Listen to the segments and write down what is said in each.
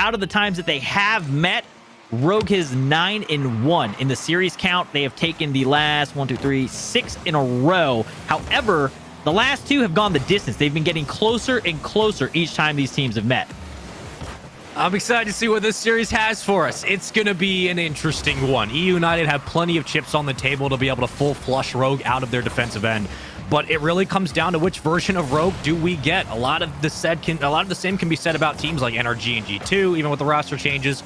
out of the times that they have met, Rogue is 9-1 in the series count. They have taken the last 6 in a row. However, the last 2 have gone the distance. They've been getting closer and closer each time these teams have met. I'm excited to see what this series has for us. It's going to be an interesting one. eUnited have plenty of chips on the table to be able to full flush Rogue out of their defensive end. But it really comes down to which version of Rogue do we get. A lot of the same can be said about teams like NRG and G2, even with the roster changes.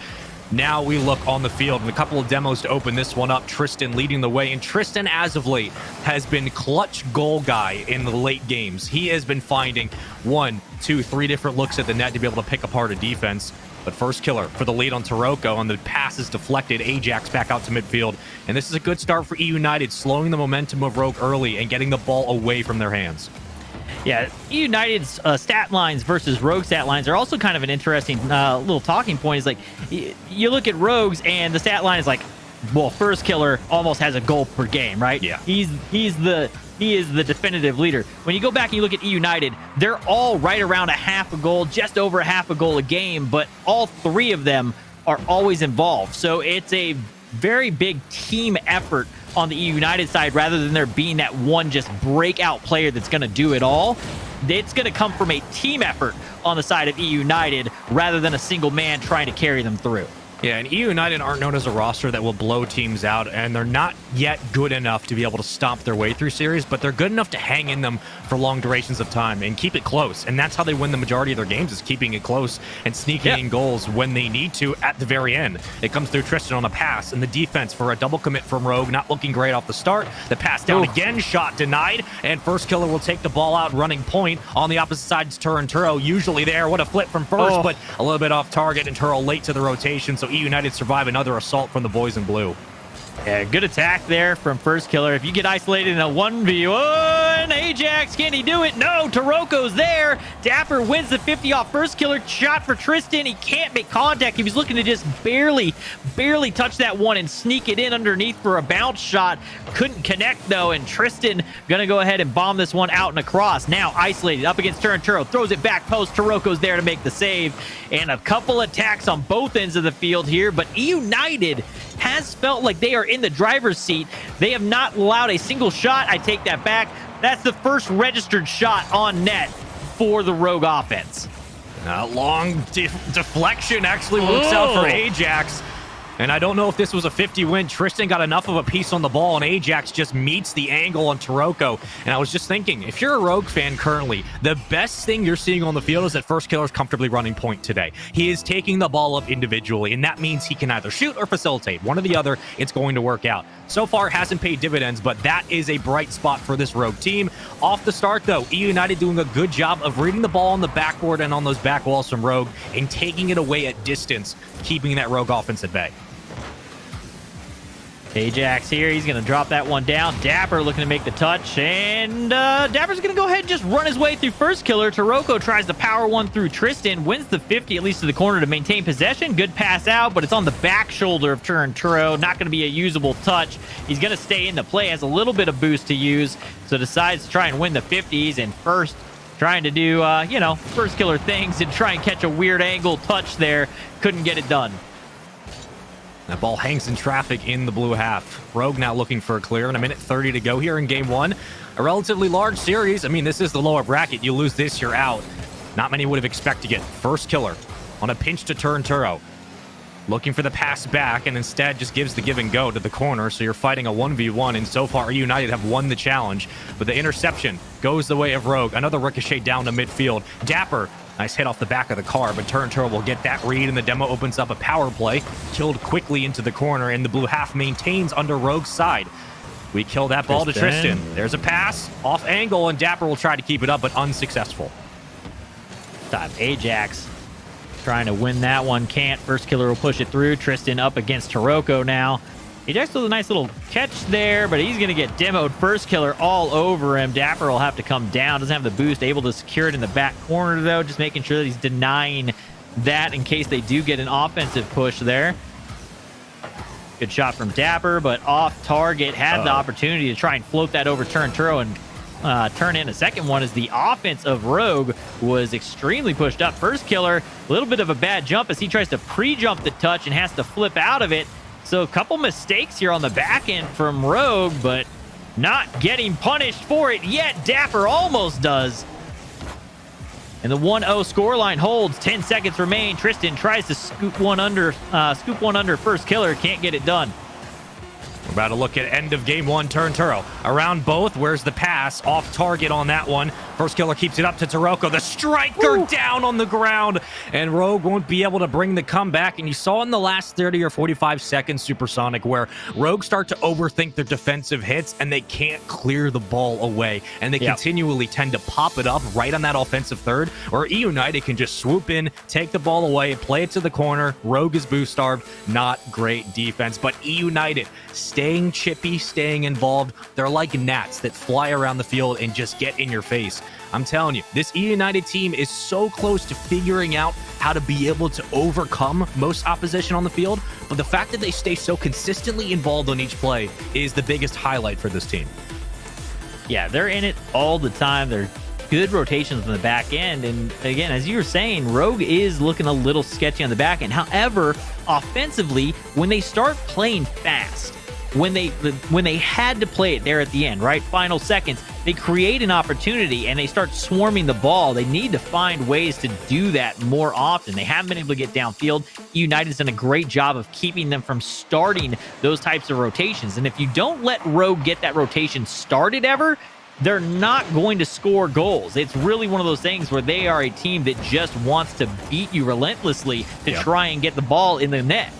Now we look on the field and a couple of demos to open this one up. Tristan leading the way, and Tristan as of late has been clutch goal guy in the late games. He has been finding 1, 2, 3 different looks at the net to be able to pick apart a defense. But first killer for the lead on Taroko, and the pass is deflected. Ajax back out to midfield, and this is a good start for eUnited, slowing the momentum of Rogue early and getting the ball away from their hands. Yeah, eUnited's stat lines versus Rogue stat lines are also kind of an interesting little talking point. Is like, you look at Rogues and the stat line is like, well, first killer almost has a goal per game, right? Yeah. He is the definitive leader. When you go back and you look at eUnited, they're all right around a half a goal, just over a half a goal a game, but all 3 of them are always involved. So it's a very big team effort on the eUnited side, rather than there being that one just breakout player that's going to do it all. It's going to come from a team effort on the side of eUnited rather than a single man trying to carry them through. Yeah, and eUnited aren't known as a roster that will blow teams out, and they're not yet good enough to be able to stomp their way through series, but they're good enough to hang in them for long durations of time and keep it close. And that's how they win the majority of their games, is keeping it close and sneaking in goals when they need to at the very end. It comes through Tristan on a pass, and the defense for a double commit from Rogue, not looking great off the start. The pass down again, shot denied, and first killer will take the ball out running point. On the opposite side is Turo, usually there. What a flip from first, but a little bit off target, and Turo late to the rotation, so eUnited survive another assault from the boys in blue. Yeah, good attack there from first killer. If you get isolated in a 1v1, Ajax, can he do it? No, Taroko's there. Dapper wins the 50 off first killer. Shot for Tristan. He can't make contact. He was looking to just barely touch that one and sneak it in underneath for a bounce shot. Couldn't connect though, and Tristan gonna go ahead and bomb this one out and across. Now isolated up against Turo. Throws it back post. Taroko's there to make the save. And a couple attacks on both ends of the field here, but eUnited has felt like they are in the driver's seat. They have not allowed a single shot. I take that back. That's the first registered shot on net for the Rogue offense. Long deflection actually works out for Ajax. And I don't know if this was a 50 win. Tristan got enough of a piece on the ball, and Ajax just meets the angle on Taroko. And I was just thinking, if you're a Rogue fan currently, the best thing you're seeing on the field is that first killer's comfortably running point today. He is taking the ball up individually, and that means he can either shoot or facilitate. One or the other, it's going to work out. So far, it hasn't paid dividends, but that is a bright spot for this Rogue team. Off the start, though, eUnited doing a good job of reading the ball on the backboard and on those back walls from Rogue and taking it away at distance, keeping that Rogue offense at bay. Ajax here, he's going to drop that one down. Dapper looking to make the touch, and Dapper's going to go ahead and just run his way through first killer. Taroko tries to power one through Tristan, wins the 50, at least to the corner to maintain possession. Good pass out, but it's on the back shoulder of Turo. Not going to be a usable touch. He's going to stay in the play, has a little bit of boost to use, so decides to try and win the 50s, and first trying to do, first killer things and try and catch a weird angle touch there. Couldn't get it done. That ball hangs in traffic in the blue half. Rogue now looking for a clear, and a minute 30 to go here in game one. A relatively large series. I mean, this is the lower bracket. You lose this, you're out. Not many would have expected it. First killer on a pinch to turn Turo. Looking for the pass back, and instead just gives the give and go to the corner. So you're fighting a 1v1, and so far eUnited have won the challenge. But the interception goes the way of Rogue. Another ricochet down to midfield. Dapper, nice hit off the back of the car, but Turo will get that read, and the demo opens up a power play. Killed quickly into the corner, and the blue half maintains under Rogue's side. We kill that ball to Tristan. There's a pass, off angle, and Dapper will try to keep it up, but unsuccessful. Time Ajax trying to win that one. Can't. First killer will push it through. Tristan up against Taroko now. Ajax with a nice little catch there, but he's going to get demoed. First killer all over him. Dapper will have to come down. Doesn't have the boost. Able to secure it in the back corner, though. Just making sure that he's denying that in case they do get an offensive push there. Good shot from Dapper, but off target. Had the opportunity to try and float that over Turo, and turn in a second one as the offense of Rogue was extremely pushed up. First killer, a little bit of a bad jump as he tries to pre-jump the touch and has to flip out of it. So a couple mistakes here on the back end from Rogue, but not getting punished for it yet. Dapper almost does. And the 1-0 scoreline holds. 10 seconds remain. Tristan tries to scoop one under first killer. Can't get it done. We're about to look at end of game one. Turnturo around both. Where's the pass? Off target on that one. First killer keeps it up to Taroko. The striker down on the ground. And Rogue won't be able to bring the comeback. And you saw in the last 30 or 45 seconds, Supersonic, where Rogue start to overthink their defensive hits and they can't clear the ball away. And they continually tend to pop it up right on that offensive third, or eUnited can just swoop in, take the ball away, play it to the corner. Rogue is boost starved. Not great defense, but eUnited staying chippy, staying involved. They're like gnats that fly around the field and just get in your face. I'm telling you, this eUnited team is so close to figuring out how to be able to overcome most opposition on the field, but the fact that they stay so consistently involved on each play is the biggest highlight for this team. Yeah, they're in it all the time. They're good rotations on the back end. And again, as you were saying, Rogue is looking a little sketchy on the back end. However, offensively, when they start playing fast, when they had to play it there at the end, right? Final seconds, they create an opportunity and they start swarming the ball. They need to find ways to do that more often. They haven't been able to get downfield. United's done a great job of keeping them from starting those types of rotations. And if you don't let Rogue get that rotation started ever, they're not going to score goals. It's really one of those things where they are a team that just wants to beat you relentlessly to try and get the ball in the net.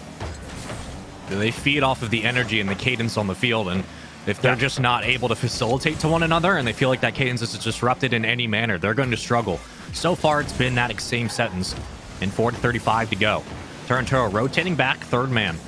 They feed off of the energy and the cadence on the field, and if they're just not able to facilitate to one another and they feel like that cadence is disrupted in any manner, they're going to struggle. So far, it's been that same sentence, and 4:35 to go. Turnturo rotating back, third man.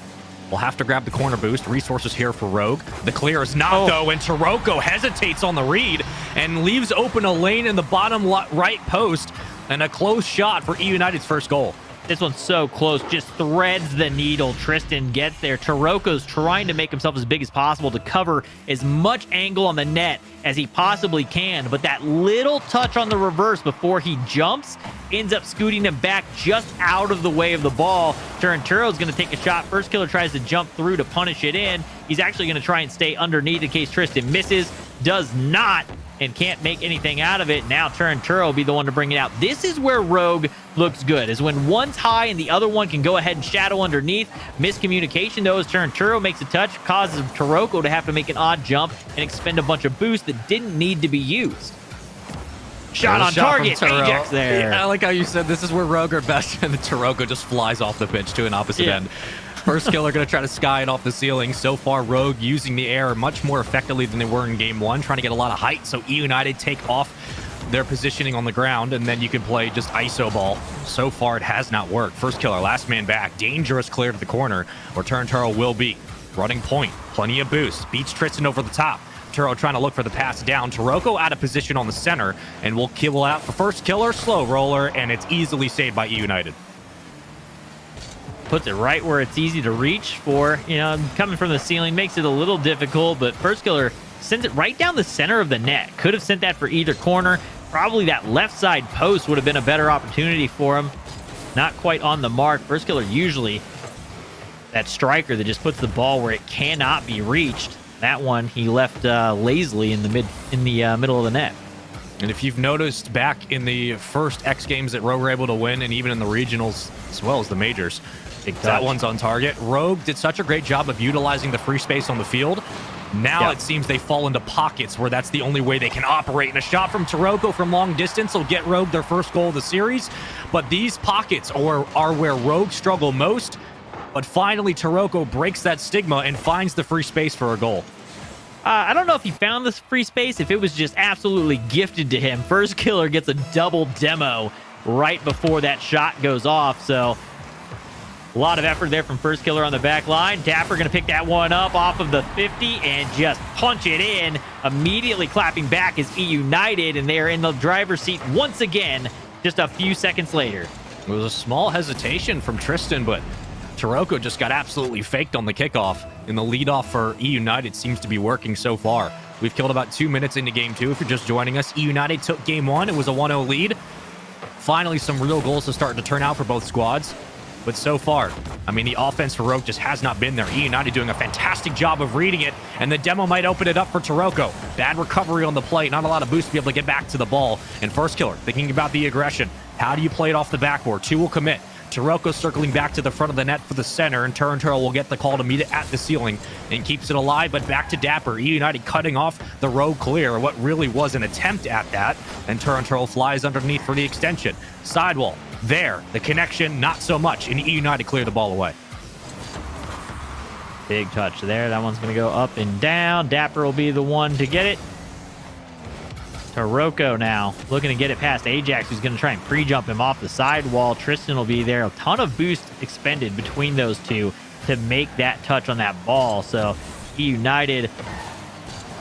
We'll have to grab the corner boost. Resources here for Rogue. The clear is not, though, and Taroko hesitates on the read and leaves open a lane in the bottom right post, and a close shot for eUnited's first goal. This one's so close, just threads the needle. Tristan gets there. Taroko's trying to make himself as big as possible to cover as much angle on the net as he possibly can, but that little touch on the reverse before he jumps ends up scooting him back just out of the way of the ball. Turanturo's going to take a shot. First killer tries to jump through to punish it in. He's actually going to try and stay underneath in case Tristan misses. Does not, and can't make anything out of it. Now Turnturo will be the one to bring it out. This is where Rogue looks good, is when one's high and the other one can go ahead and shadow underneath. Miscommunication, though, as Turnturo makes a touch, causes Taroko to have to make an odd jump and expend a bunch of boost that didn't need to be used. Shot on target, Ajax there. Yeah, I like how you said this is where Rogue are best, and the Taroko just flies off the pitch to an opposite end. First killer going to try to sky it off the ceiling. So far, Rogue using the air much more effectively than they were in game one, trying to get a lot of height so eUnited take off their positioning on the ground, and then you can play just ISO ball. So far, it has not worked. First killer, last man back. Dangerous clear to the corner, where Turnturo will be. Running point, plenty of boost. Beats Tristan over the top. Turo trying to look for the pass down. Taroko out of position on the center, and will kill out for first killer, slow roller, and it's easily saved by eUnited. Puts it right where it's easy to reach for. You know, coming from the ceiling makes it a little difficult, but first killer sends it right down the center of the net. Could have sent that for either corner. Probably that left side post would have been a better opportunity for him. Not quite on the mark. First killer usually that striker that just puts the ball where it cannot be reached. That one he left lazily in the middle of the net. And if you've noticed back in the first X Games that Rogue were able to win, and even in the regionals as well as the majors, that one's on target. Rogue did such a great job of utilizing the free space on the field. Now it seems they fall into pockets where that's the only way they can operate. And a shot from Taroko from long distance will get Rogue their first goal of the series. But these pockets are where Rogue struggle most. But finally, Taroko breaks that stigma and finds the free space for a goal. I don't know if he found this free space, if it was just absolutely gifted to him. First killer gets a double demo right before that shot goes off. So a lot of effort there from first killer on the back line. Dapper going to pick that one up off of the 50 and just punch it in. Immediately clapping back is eUnited, and they are in the driver's seat once again just a few seconds later. It was a small hesitation from Tristan, but Taroko just got absolutely faked on the kickoff, and the leadoff for eUnited seems to be working so far. We've killed about 2 minutes into game 2. If you're just joining us, eUnited took game 1. It was a 1-0 lead. Finally, some real goals are starting to turn out for both squads. But so far, I mean, the offense for Rogue just has not been there. eUnited doing a fantastic job of reading it, and the demo might open it up for Taroko. Bad recovery on the plate, not a lot of boost to be able to get back to the ball. And first killer, thinking about the aggression. How do you play it off the backboard? 2 will commit. Taroko circling back to the front of the net for the center, and Turnturo will get the call to meet it at the ceiling and keeps it alive, but back to Dapper. eUnited cutting off the Rogue clear, what really was an attempt at that, and Turnturo flies underneath for the extension. Sidewall, there. The connection, not so much, and eUnited clear the ball away. Big touch there. That one's going to go up and down. Dapper will be the one to get it. Taroko now looking to get it past Ajax, who's going to try and pre-jump him off the sidewall. Tristan will be there. A ton of boost expended between those two to make that touch on that ball. So eUnited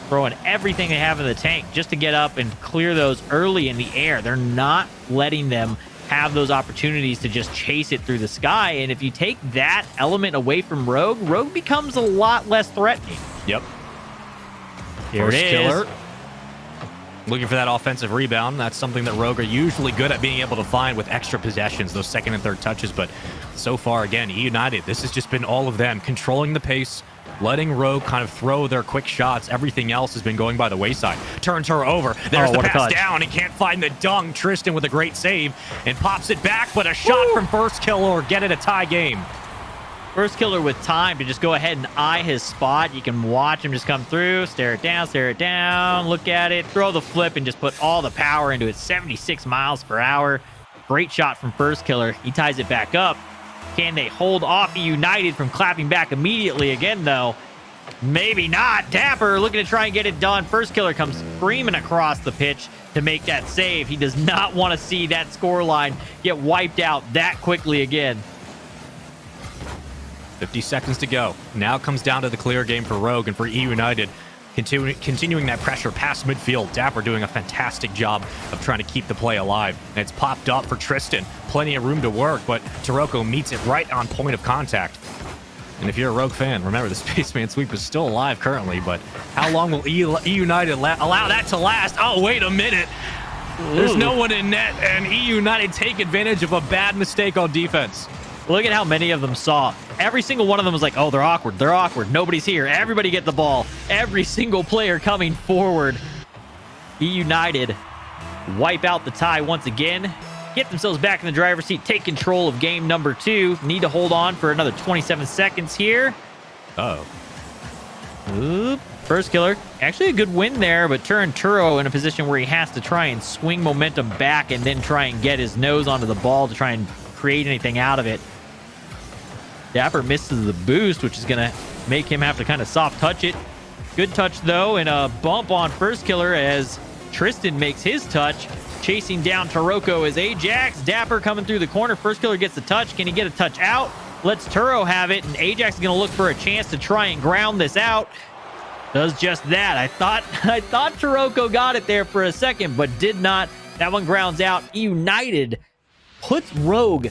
throwing everything they have in the tank just to get up and clear those early in the air. They're not letting them have those opportunities to just chase it through the sky. And if you take that element away from Rogue, Rogue becomes a lot less threatening. Yep. Here First it is. killer. Looking for that offensive rebound. That's something that Rogue are usually good at being able to find with extra possessions, those second and third touches. But so far, again, eUnited, this has just been all of them controlling the pace, letting Rogue kind of throw their quick shots. Everything else has been going by the wayside. Turns her over. There's the pass down. He can't find the dunk. Tristan with a great save and pops it back, but a shot from first killer. Get it a tie game. First killer with time to just go ahead and eye his spot. You can watch him just come through, stare it down, look at it, throw the flip, and just put all the power into it. 76 miles per hour. Great shot from first killer. He ties it back up. Can they hold off eUnited from clapping back immediately again, though? Maybe not. Dapper looking to try and get it done. First killer comes screaming across the pitch to make that save. He does not want to see that scoreline get wiped out that quickly again. 50 seconds to go. Now comes down to the clear game for Rogue and for eUnited. Continuing that pressure past midfield. Dapper doing a fantastic job of trying to keep the play alive. And it's popped up for Tristan. Plenty of room to work, but Taroko meets it right on point of contact. And if you're a Rogue fan, remember the Spaceman sweep is still alive currently, but how long will eUnited allow that to last? Oh, wait a minute. There's no one in net, and eUnited take advantage of a bad mistake on defense. Look at how many of them saw. Every single one of them was like, oh, they're awkward. They're awkward. Nobody's here. Everybody get the ball. Every single player coming forward. eUnited wipe out the tie once again. Get themselves back in the driver's seat. Take control of game number 2. Need to hold on for another 27 seconds here. Oop. First killer. Actually a good win there, but Turnturo in a position where he has to try and swing momentum back and then try and get his nose onto the ball to try and create anything out of it. Dapper misses the boost, which is going to make him have to kind of soft touch it. Good touch, though, and a bump on first killer as Tristan makes his touch. Chasing down Taroko is Ajax. Dapper coming through the corner. First killer gets the touch. Can he get a touch out? Lets Turo have it, and Ajax is going to look for a chance to try and ground this out. Does just that. I thought Taroko got it there for a second, but did not. That one grounds out. eUnited puts Rogue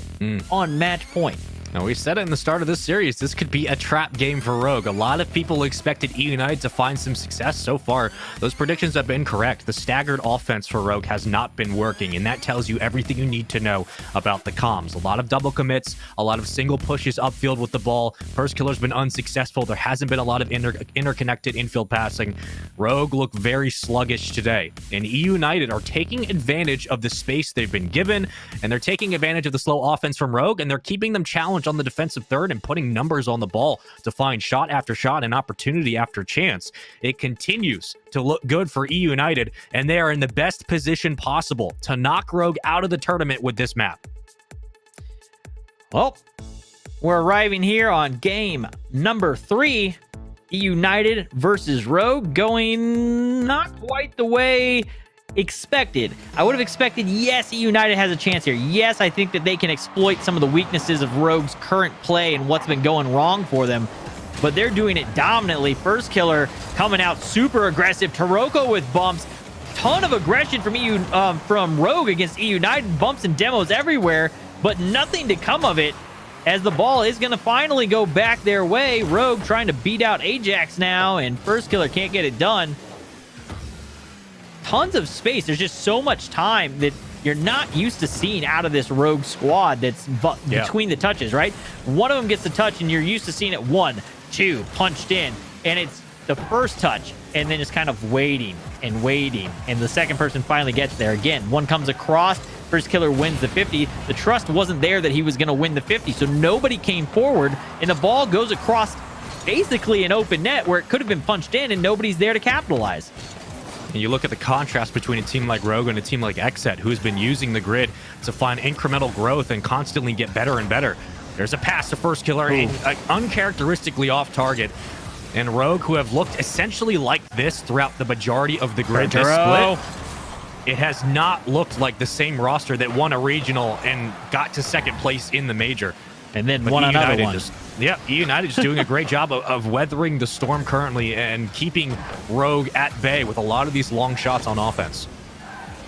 on match point. Now, we said it in the start of this series, this could be a trap game for Rogue. A lot of people expected eUnited to find some success. So far, those predictions have been correct. The staggered offense for Rogue has not been working, and that tells you everything you need to know about the comms. A lot of double commits, a lot of single pushes upfield with the ball. First killer's been unsuccessful. There hasn't been a lot of interconnected infield passing. Rogue look very sluggish today, and eUnited are taking advantage of the space they've been given, and they're taking advantage of the slow offense from Rogue, and they're keeping them challenged on the defensive third and putting numbers on the ball to find shot after shot and opportunity after chance. It continues to look good for eUnited, and they are in the best position possible to knock Rogue out of the tournament with this map. Well, we're arriving here on game number 3. eUnited versus Rogue, going not quite the way expected. I would have expected, yes, eUnited has a chance here. Yes, I think that they can exploit some of the weaknesses of Rogue's current play and what's been going wrong for them, but they're doing it dominantly. First killer coming out super aggressive. Taroko with bumps. Ton of aggression from Rogue against eUnited. Bumps and demos everywhere, but nothing to come of it, as the ball is going to finally go back their way. Rogue trying to beat out Ajax now, and first killer can't get it done. tons of space. There's just so much time that you're not used to seeing out of this Rogue squad that's between the touches, right? One of them gets the touch, and you're used to seeing it 1, 2, punched in, and it's the first touch, and then it's kind of waiting, and the second person finally gets there. Again, one comes across, first killer wins the 50. The trust wasn't there that he was going to win the 50, so nobody came forward, and the ball goes across basically an open net where it could have been punched in, and nobody's there to capitalize. And you look at the contrast between a team like Rogue and a team like Exet, who's been using the grid to find incremental growth and constantly get better and better. There's a pass to first killer, uncharacteristically off target. And Rogue, who have looked essentially like this throughout the majority of the grid this split, it has not looked like the same roster that won a regional and got to second place in the major. And then won another one. eUnited is doing a great job of weathering the storm currently and keeping Rogue at bay with a lot of these long shots on offense.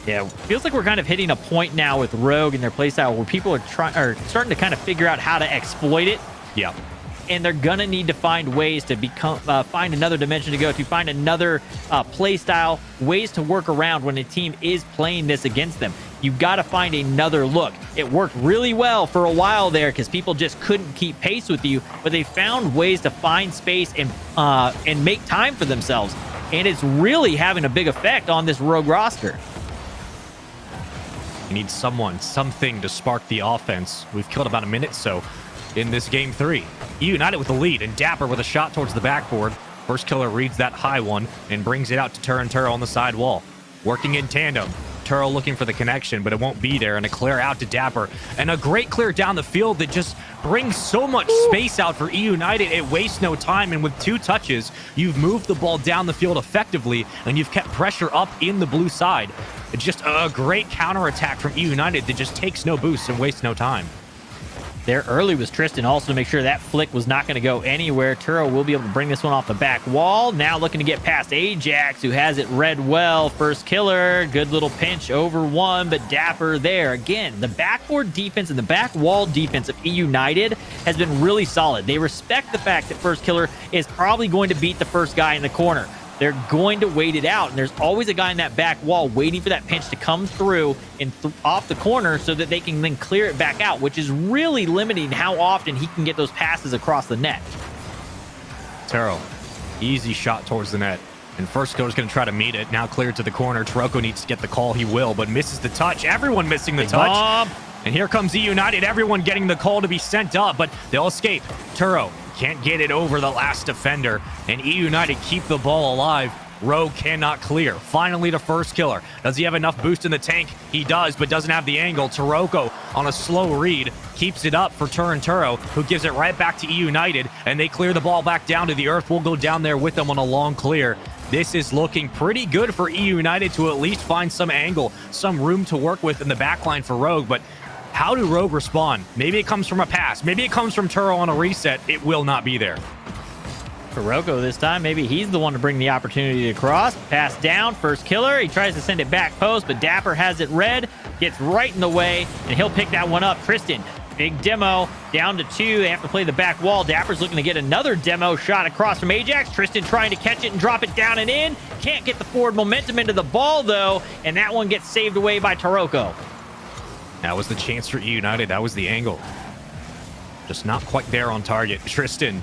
Yeah, feels like we're kind of hitting a point now with Rogue and their playstyle where people are starting to kind of figure out how to exploit it. Yeah. And they're gonna need to find ways to find another dimension to go to, find another play style, ways to work around when a team is playing this against them. You've got to find another look. It worked really well for a while there because people just couldn't keep pace with you, but they found ways to find space and make time for themselves. And it's really having a big effect on this Rogue roster. You need something to spark the offense. We've killed about a minute so in this game 3. eUnited with the lead, and Dapper with a shot towards the backboard. First killer reads that high one and brings it out to Turo on the side wall. Working in tandem. Turo looking for the connection, but it won't be there, and a clear out to Dapper. And a great clear down the field that just brings so much space out for eUnited. It wastes no time, and with 2 touches, you've moved the ball down the field effectively, and you've kept pressure up in the blue side. It's just a great counterattack from eUnited that just takes no boosts and wastes no time. There early was Tristan also to make sure that flick was not going to go anywhere. Turo will be able to bring this one off the back wall. Now looking to get past Ajax, who has it read well. First killer, good little pinch over one, but Dapper there. Again, the backboard defense and the back wall defense of eUnited has been really solid. They respect the fact that first killer is probably going to beat the first guy in the corner. They're going to wait it out, and there's always a guy in that back wall waiting for that pinch to come through and off the corner so that they can then clear it back out, which is really limiting how often he can get those passes across the net. Taro, easy shot towards the net, and first killer's going to try to meet it. Now cleared to the corner. Taroko needs to get the call. He will, but misses the touch. Everyone missing the touch. And here comes eUnited. Everyone getting the call to be sent up, but they'll escape. Turo can't get it over the last defender, and eUnited keep the ball alive. Rogue cannot clear. Finally to first killer. Does he have enough boost in the tank? He does, but doesn't have the angle. Taroko on a slow read keeps it up for Turo, who gives it right back to eUnited, and they clear the ball back down to the earth. We'll go down there with them on a long clear. This is looking pretty good for eUnited to at least find some angle, some room to work with in the backline for Rogue, but how do Rogue respond? Maybe it comes from a pass. Maybe it comes from Turo on a reset. It will not be there. Taroko this time, maybe he's the one to bring the opportunity to cross. Pass down, first killer. He tries to send it back post, but Dapper has it read, gets right in the way, and he'll pick that one up. Tristan, big demo, down to 2. They have to play the back wall. Dapper's looking to get another demo shot across from Ajax. Tristan trying to catch it and drop it down and in. Can't get the forward momentum into the ball, though, and that one gets saved away by Taroko. That was the chance for eUnited. That was the angle. Just not quite there on target. Tristan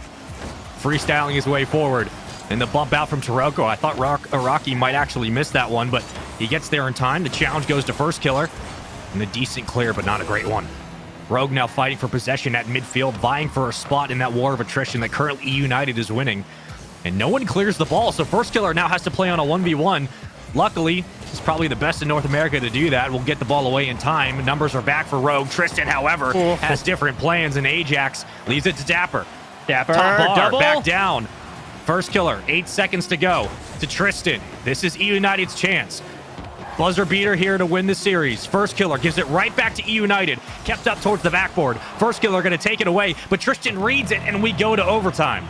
freestyling his way forward. And the bump out from Taroko. I thought Rocky might actually miss that one, but he gets there in time. The challenge goes to first killer. And a decent clear, but not a great one. Rogue now fighting for possession at midfield, vying for a spot in that war of attrition that currently eUnited is winning. And no one clears the ball, so first killer now has to play on a 1v1. Luckily, he's probably the best in North America to do that. We'll get the ball away in time. Numbers are back for Rogue. Tristan, however, has different plans, and Ajax leaves it to Dapper. Dapper, top bar, double. back down. First killer, 8 seconds to go to Tristan. This is eUnited's chance. Buzzer beater here to win the series. First killer gives it right back to eUnited. Kept up towards the backboard. First killer going to take it away, but Tristan reads it, and we go to overtime.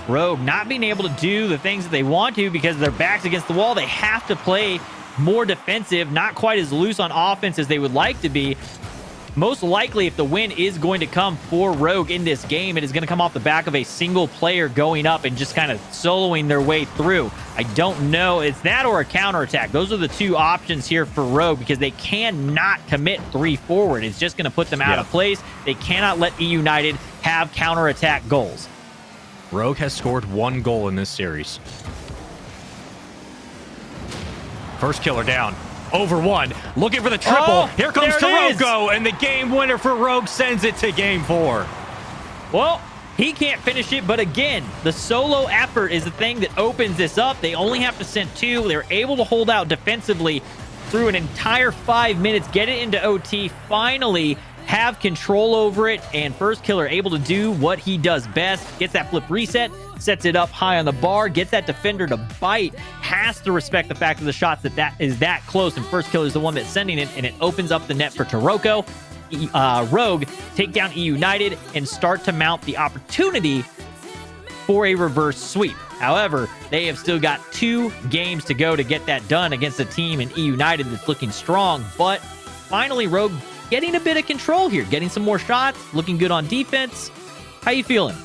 Rogue not being able to do the things that they want to because their back's against the wall. They have to play more defensive, not quite as loose on offense as they would like to be. most likely, if the win is going to come for Rogue in this game, it is going to come off the back of a single player going up and just kind of soloing their way through. I don't know. It's that or a counterattack. Those are the two options here for Rogue because they cannot commit 3 forward. It's just going to put them out of place. They cannot let eUnited have counterattack goals. Rogue has scored 1 goal in this series. First killer down. Over 1. Looking for the triple. Oh, here comes there it Taroko, and the game winner for Rogue sends it to game 4. Well, he can't finish it, but again, the solo effort is the thing that opens this up. They only have to send 2. They're able to hold out defensively through an entire 5 minutes, get it into OT, finally have control over it, and First Killer able to do what he does best. Gets that flip reset, sets it up high on the bar, gets that defender to bite, has to respect the fact of the shots that is that close, and First Killer is the one that's sending it, and it opens up the net for Taroko. Rogue take down eUnited and start to mount the opportunity for a reverse sweep. However, they have still got 2 games to go to get that done against a team in eUnited that's looking strong, but finally Rogue getting a bit of control here, getting some more shots, looking good on defense. How you feeling?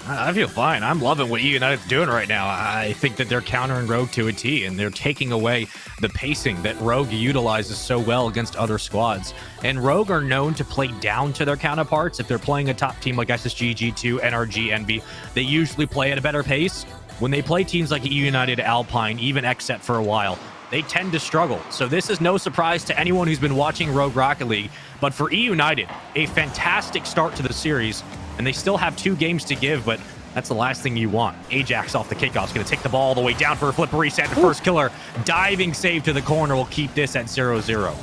I feel fine. I'm loving what eUnited's doing right now. I think that they're countering Rogue to a T, and they're taking away the pacing that Rogue utilizes so well against other squads. And Rogue are known to play down to their counterparts. If they're playing a top team like SSG, G2, NRG, Envy, they usually play at a better pace. When they play teams like eUnited, Alpine, even XSET for a while, they tend to struggle. So this is no surprise to anyone who's been watching Rogue Rocket League. But for eUnited, a fantastic start to the series, and they still have 2 games to give, but that's the last thing you want. Ajax off the kickoff is going to take the ball all the way down for a flip reset. The First Killer diving save to the corner will keep this at 0-0.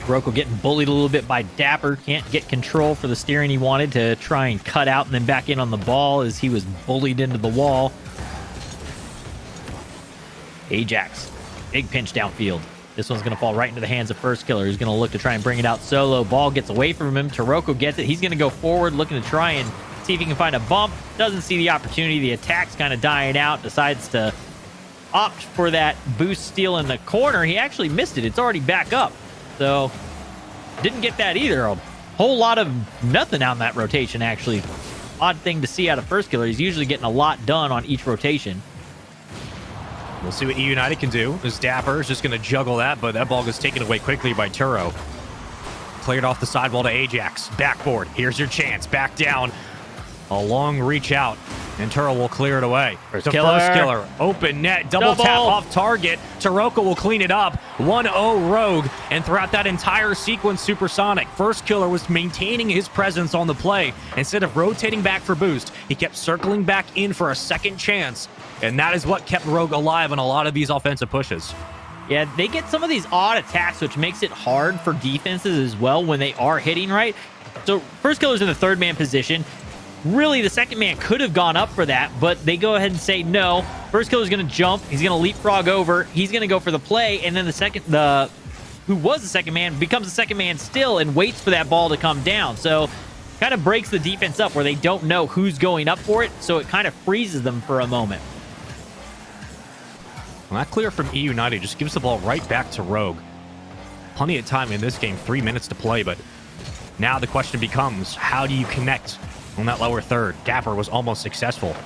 Roko getting bullied a little bit by Dapper. Can't get control for the steering he wanted to try and cut out and then back in on the ball as he was bullied into the wall. Ajax, big pinch downfield. This one's going to fall right into the hands of First Killer, who's going to look to try and bring it out solo. Ball gets away from him. Taroko gets it. He's going to go forward, looking to try and see if he can find a bump. Doesn't see the opportunity. The attack's kind of dying out. Decides to opt for that boost steal in the corner. He actually missed it. It's already back up. So, didn't get that either. A whole lot of nothing on that rotation, actually. Odd thing to see out of First Killer. He's usually getting a lot done on each rotation. We'll see what eUnited can do. This Dapper is just going to juggle that, but that ball gets taken away quickly by Turo. Cleared off the sidewall to Ajax. Backboard. Here's your chance. Back down. A long reach out, and Turo will clear it away. First Killer. Open net. Double tap off target. Taroko will clean it up. 1-0 Rogue, and throughout that entire sequence, Supersonic. First Killer was maintaining his presence on the play. Instead of rotating back for boost, he kept circling back in for a second chance. And that is what kept Rogue alive on a lot of these offensive pushes. Yeah, they get some of these odd attacks, which makes it hard for defenses as well when they are hitting right. So First Killer's in the 3rd man position. Really, the 2nd man could have gone up for that, but they go ahead and say no. First Killer's going to jump. He's going to leapfrog over. He's going to go for the play, and then who was the 2nd man becomes the 2nd man still and waits for that ball to come down. So kind of breaks the defense up where they don't know who's going up for it, so it kind of freezes them for a moment. Well, that clear from eUnited just gives the ball right back to Rogue. Plenty of time in this game, 3 minutes to play, but now the question becomes, how do you connect on that lower third? Dapper was almost successful.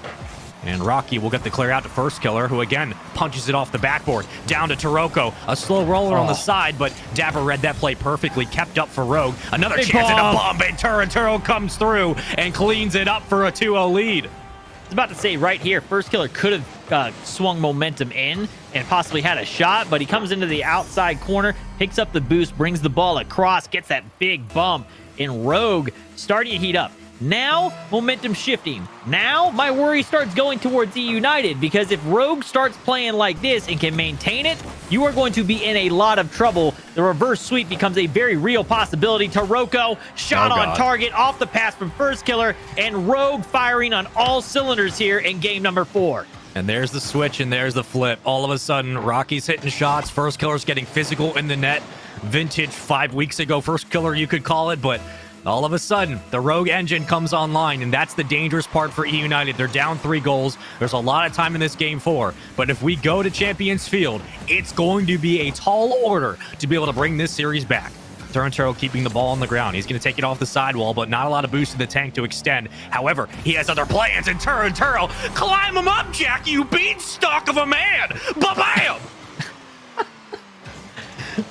And Rocky will get the clear out to First Killer, who again punches it off the backboard. Down to Taroko. A slow roller on the side, but Dapper read that play perfectly, kept up for Rogue. Another chance at a bomb, and Turo comes through and cleans it up for a 2-0 lead. I was about to say right here, First Killer could have swung momentum in and possibly had a shot, but he comes into the outside corner, picks up the boost, brings the ball across, gets that big bump, and Rogue starting to heat up. Now, momentum shifting. Now, my worry starts going towards eUnited, because if Rogue starts playing like this and can maintain it, you are going to be in a lot of trouble. The reverse sweep becomes a very real possibility. Taroko, shot on target, off the pass from First Killer, and Rogue firing on all cylinders here in game number 4. And there's the switch, and there's the flip. All of a sudden, Rocky's hitting shots. First Killer's getting physical in the net. Vintage 5 weeks ago First Killer, you could call it, but all of a sudden, the Rogue engine comes online, and that's the dangerous part for eUnited. They're down 3 goals. There's a lot of time in this game 4. But if we go to Champions Field, it's going to be a tall order to be able to bring this series back. Turnturo keeping the ball on the ground. He's going to take it off the sidewall, but not a lot of boost in the tank to extend. However, he has other plans, and Turnturo, climb him up, Jack, you beanstalk of a man! Ba-bam!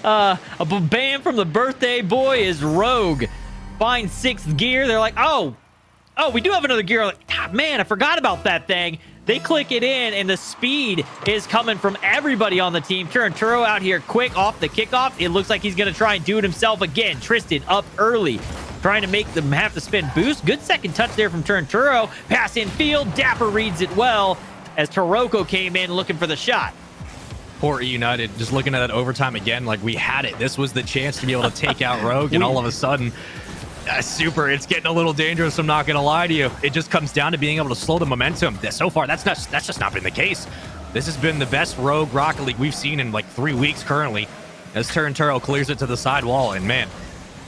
A bam from the birthday boy is Rogue. Finds 6th gear. They're like, oh, we do have another gear. Like, man, I forgot about that thing. They click it in, and the speed is coming from everybody on the team. Turnturo out here quick off the kickoff. It looks like he's going to try and do it himself again. Tristan up early, trying to make them have to spend boost. Good second touch there from Turnturo. Pass in field. Dapper reads it well as Taroko came in looking for the shot. Poor eUnited, just looking at that overtime again, like we had it. This was the chance to be able to take out Rogue, and all of a sudden, super, it's getting a little dangerous, I'm not going to lie to you. It just comes down to being able to slow the momentum. So far, that's just not been the case. This has been the best Rogue Rocket League we've seen in like 3 weeks currently, as Turnturo clears it to the sidewall, and man,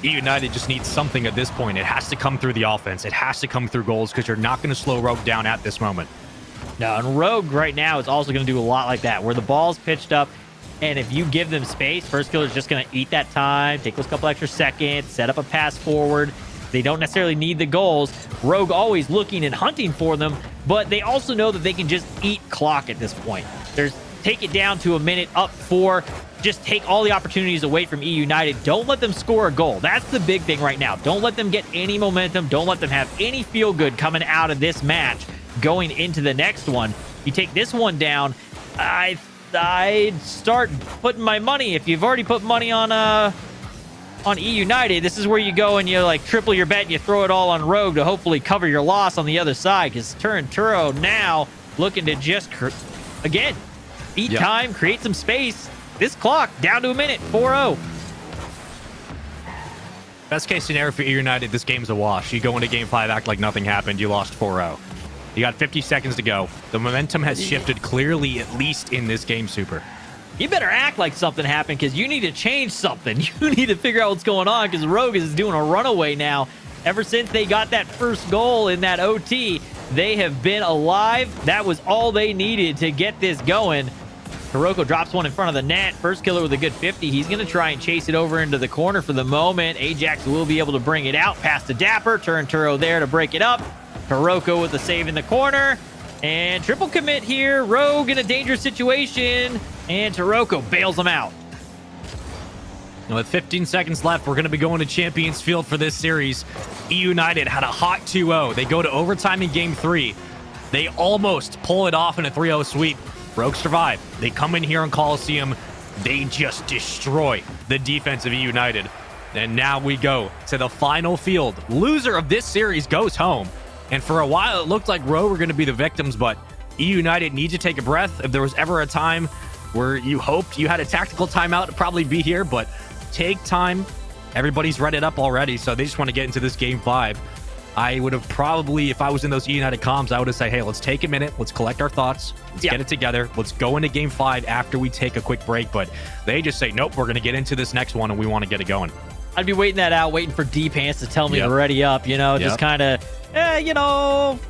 eUnited just needs something at this point. It has to come through the offense. It has to come through goals, because you're not going to slow Rogue down at this moment. No, and Rogue right now is also going to do a lot like that, where the ball's pitched up, and if you give them space, First Killer's just going to eat that time, take those couple extra seconds, set up a pass forward. They don't necessarily need the goals. Rogue always looking and hunting for them, but they also know that they can just eat clock at this point. Take it down to a minute, up 4. Just take all the opportunities away from eUnited. Don't let them score a goal. That's the big thing right now. Don't let them get any momentum. Don't let them have any feel good coming out of this match going into the next one. You take this one down, I'd start putting my money. If you've already put money on eUnited, this is where you go and you like triple your bet and you throw it all on Rogue to hopefully cover your loss on the other side, because Turnturo now looking to just again eat time, create some space. This clock down to a minute, 4-0. Best case scenario for eUnited, this game's a wash. You go into game 5, act like nothing happened, you lost 4-0. You got 50 seconds to go. The momentum has shifted clearly, at least in this game, Super. You better act like something happened, because you need to change something. You need to figure out what's going on, because Rogue is doing a runaway now. Ever since they got that first goal in that OT, they have been alive. That was all they needed to get this going. Taroko drops one in front of the net. First Killer with a good 50. He's going to try and chase it over into the corner for the moment. Ajax will be able to bring it out past the Dapper. Turnturo there to break it up. Taroko with the save in the corner. And triple commit here. Rogue in a dangerous situation. And Taroko bails him out. Now with 15 seconds left, we're going to be going to Champions Field for this series. eUnited had a hot 2-0. They go to overtime in Game 3. They almost pull it off in a 3-0 sweep. Rogue survive. They come in here in Coliseum. They just destroy the defense of eUnited. And now we go to the final field. Loser of this series goes home. And for a while, it looked like Rogue were going to be the victims, but eUnited need to take a breath. If there was ever a time where you hoped you had a tactical timeout, it'd probably be here, but take time. Everybody's read it up already, so they just want to get into this Game 5. I would have probably, if I was in those eUnited comms, I would have said, hey, let's take a minute. Let's collect our thoughts. Let's get it together. Let's go into Game 5 after we take a quick break. But they just say, nope, we're going to get into this next one, and we want to get it going. I'd be waiting that out, waiting for D-Pants to tell me to ready up, just kind of, we're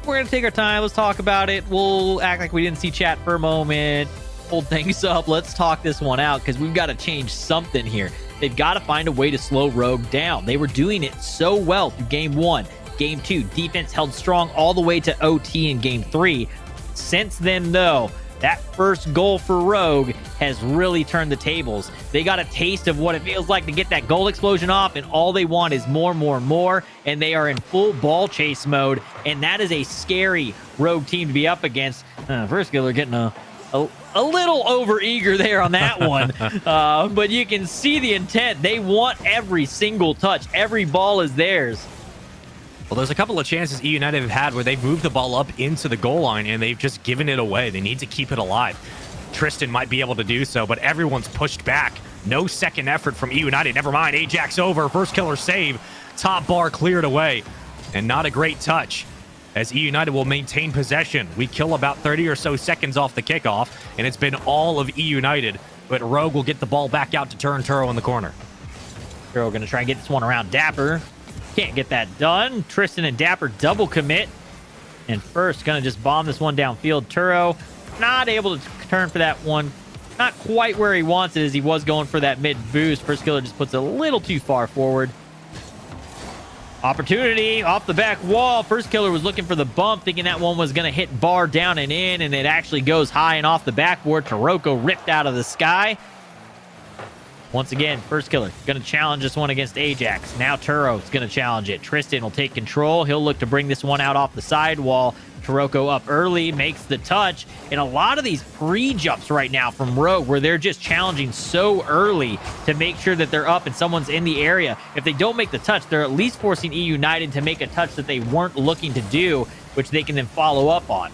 going to take our time. Let's talk about it. We'll act like we didn't see chat for a moment. Hold things up. Let's talk this one out, because we've got to change something here. They've got to find a way to slow Rogue down. They were doing it so well through Game 1. Game 2, defense held strong all the way to OT in Game 3. Since then, though, that first goal for Rogue has really turned the tables. They got a taste of what it feels like to get that goal explosion off, and all they want is more, and they are in full ball chase mode, and that is a scary Rogue team to be up against. First Killer getting a little over-eager there on that one, but you can see the intent. They want every single touch. Every ball is theirs. Well, there's a couple of chances eUnited have had where they've moved the ball up into the goal line and they've just given it away. They need to keep it alive. Tristan might be able to do so, but everyone's pushed back. No second effort from eUnited. Never mind. Ajax over. First Killer save. Top bar cleared away. And not a great touch, as eUnited will maintain possession. We kill about 30 or so seconds off the kickoff, and it's been all of eUnited. But Rogue will get the ball back out to Turnturo in the corner. Turo going to try and get this one around Dapper. Can't get that done. Tristan and Dapper double commit. And First going to just bomb this one downfield. Turo not able to turn for that one not quite where he wants it as he was going for that mid boost. First killer just puts it a little too far forward. Opportunity off the back wall. First killer was looking for the bump, thinking that one was going to hit bar down and in, and it actually goes high and off the backboard. Taroko ripped out of the sky. Once again, first killer going to challenge this one against Ajax. Now Turo's going to challenge it. Tristan will take control. He'll look to bring this one out off the sidewall. Taroko up early, makes the touch. And a lot of these pre-jumps right now from Rogue where they're just challenging so early to make sure that they're up and someone's in the area. If they don't make the touch, they're at least forcing eUnited to make a touch that they weren't looking to do, which they can then follow up on.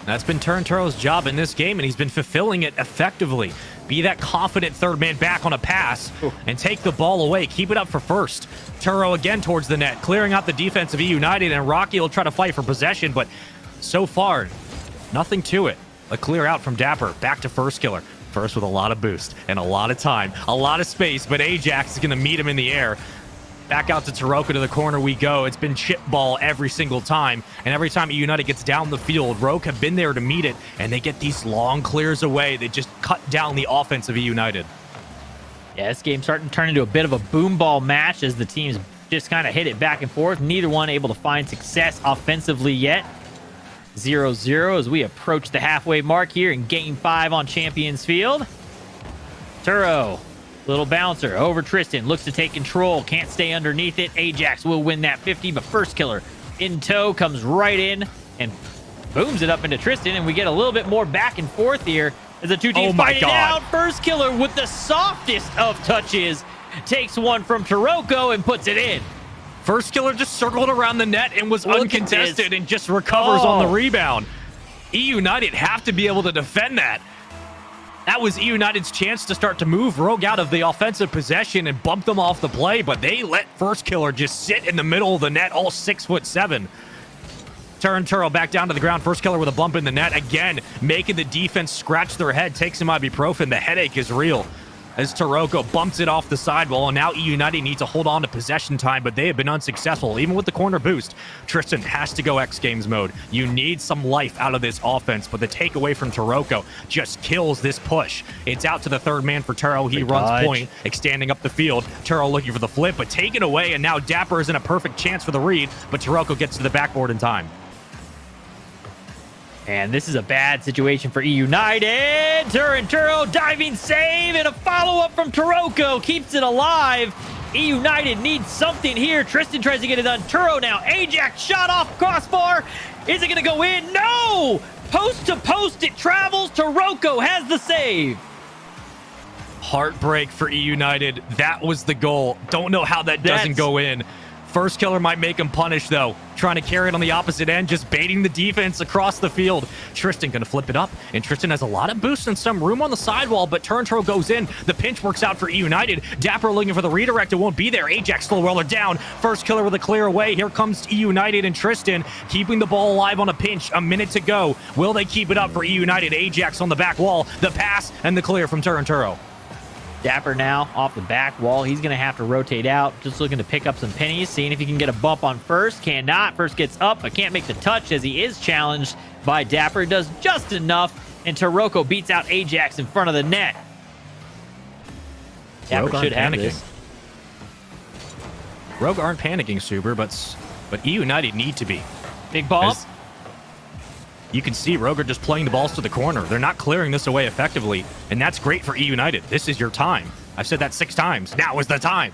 That's been Turo's job in this game, and he's been fulfilling it effectively. Be that confident third man back on a pass and take the ball away. Keep it up for first. Turo again towards the net, clearing out the defense of eUnited, and Rocky will try to fight for possession, but so far, nothing to it. A clear out from Dapper. Back to first killer. First with a lot of boost and a lot of time, a lot of space, but Ajax is going to meet him in the air. Back out to Taroko to the corner we go. It's been chip ball every single time, and every time eUnited gets down the field, Rogue have been there to meet it, and they get these long clears away. They just cut down the offense of eUnited. Yeah, this game's starting to turn into a bit of a boom ball match as the teams just kind of hit it back and forth. Neither one able to find success offensively yet. 0-0 as we approach the halfway mark here in Game 5 on Champions Field. Turo, little bouncer over Tristan, looks to take control, can't stay underneath it. Ajax will win that 50, but first killer in tow comes right in and booms it up into Tristan, and we get a little bit more back and forth here as the two teams fight it out. First killer with the softest of touches takes one from Taroko and puts it in. First killer just circled around the net and was uncontested and just recovers on the rebound. eUnited have to be able to defend that. That was eUnited's chance to start to move Rogue out of the offensive possession and bump them off the play, but they let first killer just sit in the middle of the net, all 6'7". Turo back down to the ground. First killer with a bump in the net again, making the defense scratch their head. Takes some ibuprofen. The headache is real as Taroko bumps it off the sidewall, and now eUnited needs to hold on to possession time, but they have been unsuccessful, even with the corner boost. Tristan has to go X Games mode. You need some life out of this offense, but the takeaway from Taroko just kills this push. It's out to the third man for Turo. He runs point, extending up the field. Turo looking for the flip, but taken away, and now Dapper is in a perfect chance for the read, but Taroko gets to the backboard in time. And this is a bad situation for eUnited. Turo diving save and a follow-up from Taroko keeps it alive. eUnited needs something here. Tristan tries to get it done. Turo now. Ajax shot off crossbar. Is it going to go in? No! Post to post it travels. Taroko has the save. Heartbreak for eUnited. That was the goal. Don't know how that doesn't go in. First killer might make him punish, though. Trying to carry it on the opposite end, just baiting the defense across the field. Tristan going to flip it up, and Tristan has a lot of boost and some room on the sidewall, but Turo goes in. The pinch works out for eUnited. Dapper looking for the redirect. It won't be there. Ajax slow roller down. First killer with a clear away. Here comes eUnited and Tristan keeping the ball alive on a pinch. A minute to go. Will they keep it up for eUnited? Ajax on the back wall. The pass and the clear from Turo. Dapper now off the back wall. He's going to have to rotate out. Just looking to pick up some pennies. Seeing if he can get a bump on first. Cannot. First gets up, but can't make the touch as he is challenged by Dapper. Does just enough, and Taroko beats out Ajax in front of the net. Dapper should have this. Rogue aren't panicking, Super, but eUnited need to be. Big bump. You can see Rogue are just playing the balls to the corner. They're not clearing this away effectively, and that's great for eUnited. This is your time. I've said that 6 times. Now is the time.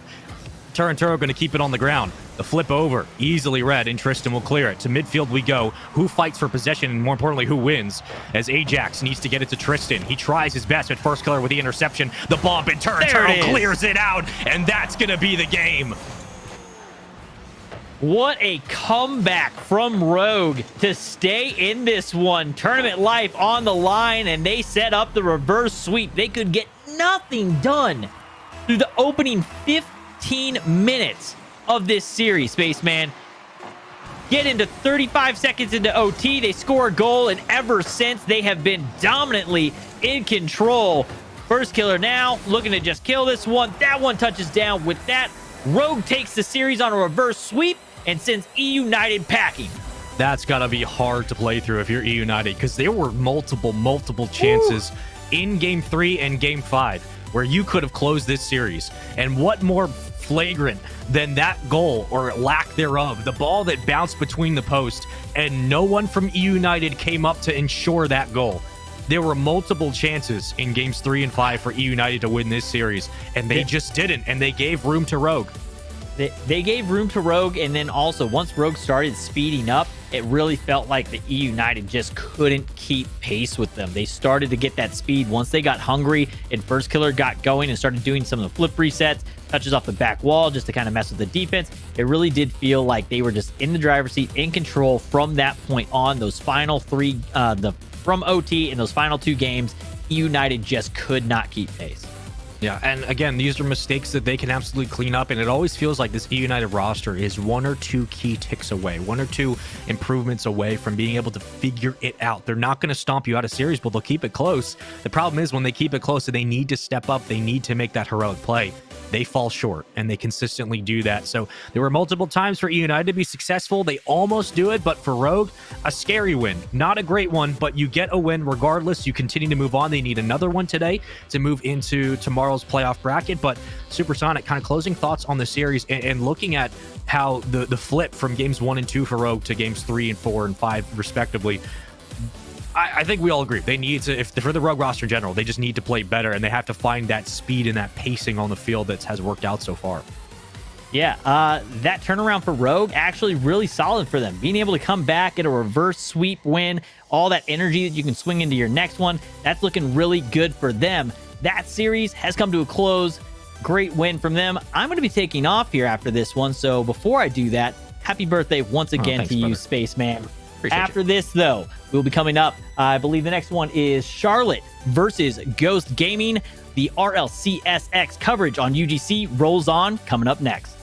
Turo going to keep it on the ground. The flip over, easily read, and Tristan will clear it. To midfield we go. Who fights for possession, and more importantly, who wins? As Ajax needs to get it to Tristan. He tries his best, but first killer with the interception. The bump, and Turo clears it out, and that's going to be the game. What a comeback from Rogue to stay in this one. Tournament life on the line, and they set up the reverse sweep. They could get nothing done through the opening 15 minutes of this series, Spaceman. Get into 35 seconds into OT. They score a goal, and ever since, they have been dominantly in control. First killer now looking to just kill this one. That one touches down. With that, Rogue takes the series on a reverse sweep and sends eUnited packing. That's got to be hard to play through if you're eUnited, because there were multiple chances in Game 3 and Game 5 where you could have closed this series. And what more flagrant than that goal or lack thereof? The ball that bounced between the post and no one from eUnited came up to ensure that goal. There were multiple chances in games 3 and 5 for eUnited to win this series, and they just didn't, and they gave room to Rogue. They gave room to Rogue, and then also once Rogue started speeding up, it really felt like the eUnited just couldn't keep pace with them. They started to get that speed once they got hungry and First Killer got going and started doing some of the flip resets, touches off the back wall just to kind of mess with the defense. It really did feel like they were just in the driver's seat, in control from that point on. Those final three, from OT in those final 2 games, eUnited just could not keep pace. Yeah, and again, these are mistakes that they can absolutely clean up, and it always feels like this eUnited roster is 1 or 2 key ticks away, 1 or 2 improvements away from being able to figure it out. They're not going to stomp you out of series, but they'll keep it close. The problem is when they keep it close, they need to step up. They need to make that heroic play. They fall short, and they consistently do that. So there were multiple times for eUnited to be successful. They almost do it, but for Rogue, a scary win. Not a great one, but you get a win regardless. You continue to move on. They need another one today to move into tomorrow's playoff bracket. But Supersonic, kind of closing thoughts on the series and looking at how the flip from games 1 and 2 for Rogue to games 3 and 4 and 5 respectively. I think we all agree they need to, for the Rogue roster in general, they just need to play better, and they have to find that speed and that pacing on the field that has worked out so far. Yeah, that turnaround for Rogue actually really solid for them. Being able to come back, get a reverse sweep win, all that energy that you can swing into your next one, that's looking really good for them. That series has come to a close. Great win from them. I'm going to be taking off here after this one, so before I do that, happy birthday once again thanks, to you, brother. Spaceman. Appreciate After you. this, though, we'll be coming up. I believe the next one is Charlotte versus Ghost Gaming. The RLCSX coverage on UGC rolls on, coming up next.